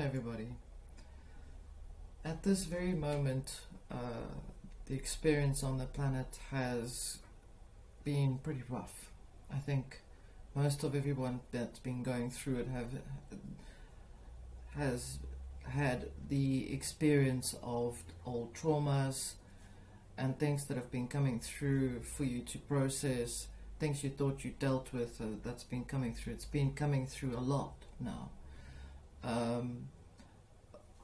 everybody. At this very moment, the experience on the planet has been pretty rough. I think most of everyone that's been going through it has had the experience of old traumas and things that have been coming through for you to process, things you thought you dealt with, that's been coming through. It's been coming through a lot now.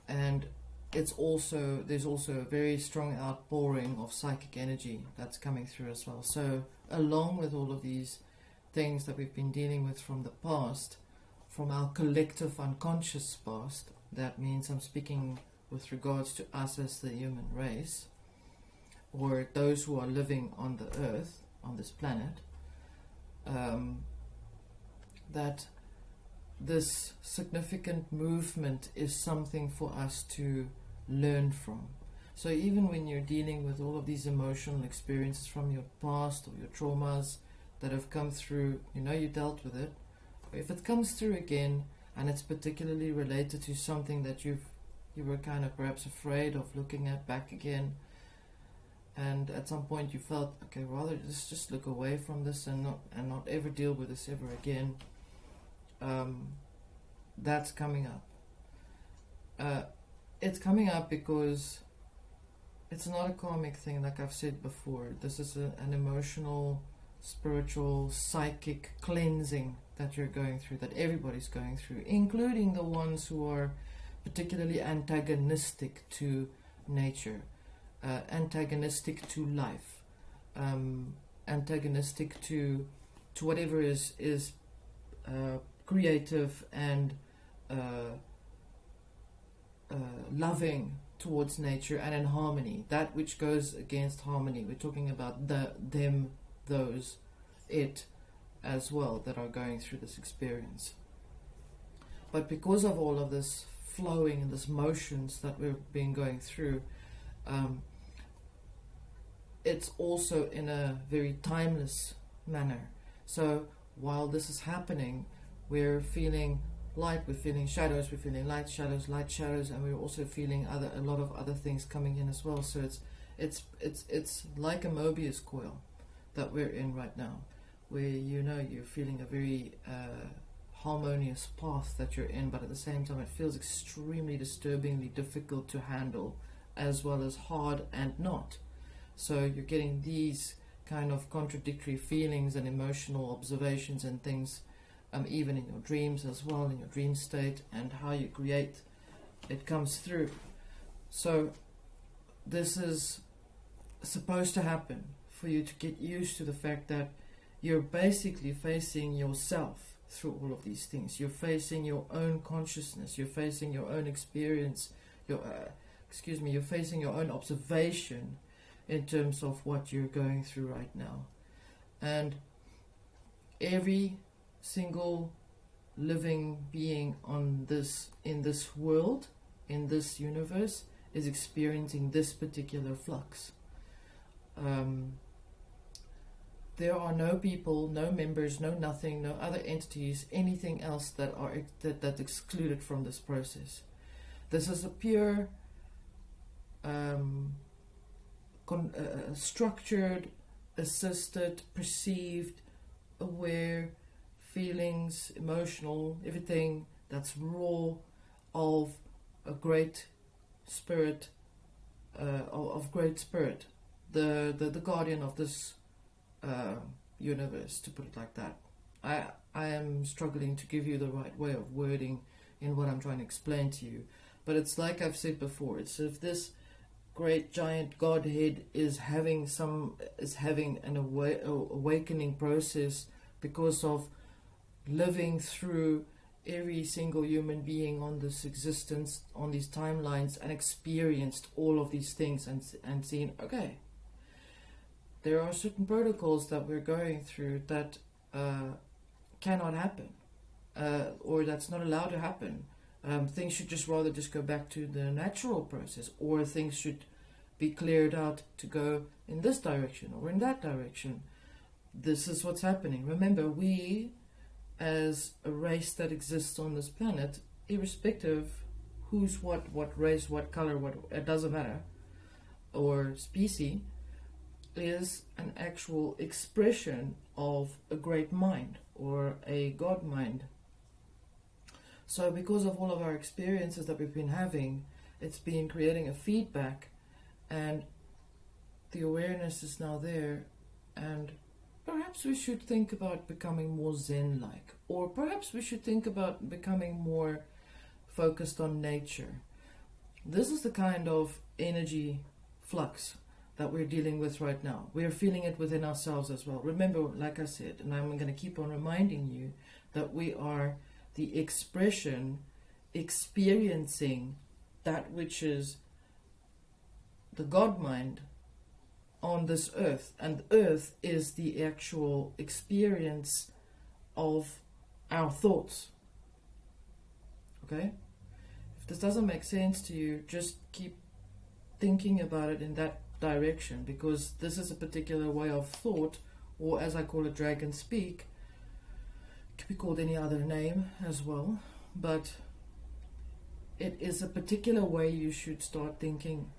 And there's also a very strong outpouring of psychic energy that's coming through as well. So along with all of these things that we've been dealing with from the past, from our collective unconscious past, that means I'm speaking with regards to us as the human race, or those who are living on the earth, on this planet, that this significant movement is something for us to learn from. So even when you're dealing with all of these emotional experiences from your past or your traumas that have come through, you know you dealt with it. If it comes through again and it's particularly related to something that you were kind of perhaps afraid of looking at back again, and at some point you felt, okay, rather just look away from this and not ever deal with this ever again, that's coming up. It's coming up because it's not a karmic thing, like I've said before. This is an emotional, spiritual, psychic cleansing that you're going through, that everybody's going through, including the ones who are particularly antagonistic to nature, antagonistic to life, antagonistic to whatever is creative and loving towards nature and in harmony. That which goes against harmony, we're talking about them, those, it as well, that are going through this experience. But because of all of this flowing and this motions that we've been going through, it's also in a very timeless manner. So while this is happening, we're feeling light, we're feeling shadows, we're feeling light shadows, and we're also feeling a lot of other things coming in as well. So it's like a Mobius coil that we're in right now, where you're feeling a very harmonious path that you're in, but at the same time it feels extremely disturbingly difficult to handle, as well as hard and not. So you're getting these kind of contradictory feelings and emotional observations and things, even in your dreams as well, in your dream state, and how you create it comes through. So this is supposed to happen for you to get used to the fact that you're basically facing yourself through all of these things. You're facing your own consciousness, you're facing your own experience, you're facing your own observation in terms of what you're going through right now. And every single living being in this world, in this universe, is experiencing this particular flux. There are no people, no members, no nothing, no other entities, anything else that's excluded from this process. This is a pure structured, assisted, perceived, aware feelings, emotional, everything that's raw of a great spirit, the guardian of this universe, to put it like that. I am struggling to give you the right way of wording in what I'm trying to explain to you, but it's like I've said before, it's if this great giant Godhead is having an awakening process because of living through every single human being on this existence, on these timelines, and experienced all of these things and seen, okay, there are certain protocols that we're going through that cannot happen, or that's not allowed to happen. Things should just go back to the natural process, or things should be cleared out to go in this direction or in that direction. This is what's happening. Remember, we as a race that exists on this planet, irrespective who's what race, what color, what, it doesn't matter, or species, is an actual expression of a great mind or a God mind. So because of all of our experiences that we've been having, it's been creating a feedback, and the awareness is now there, and perhaps we should think about becoming more Zen-like, or perhaps we should think about becoming more focused on nature. This is the kind of energy flux that we're dealing with right now. We're feeling it within ourselves as well. Remember, like I said, and I'm going to keep on reminding you, that we are the expression, experiencing that which is the God mind on this earth, and earth is the actual experience of our thoughts. Okay? If this doesn't make sense to you, just keep thinking about it in that direction, because this is a particular way of thought, or as I call it, dragon speak. It could be called any other name as well, but it is a particular way you should start thinking.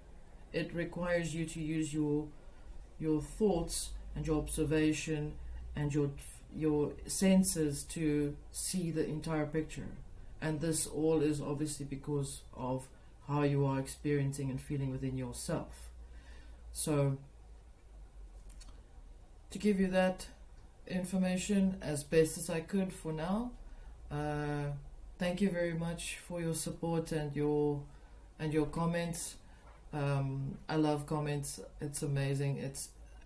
It requires you to use your thoughts and your observation and your senses to see the entire picture. And this all is obviously because of how you are experiencing and feeling within yourself. So, to give you that information as best as I could for now, thank you very much for your support and your comments. I love comments. It's amazing.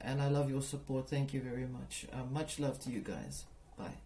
And I love your support. Thank you very much. Much love to you guys. Bye.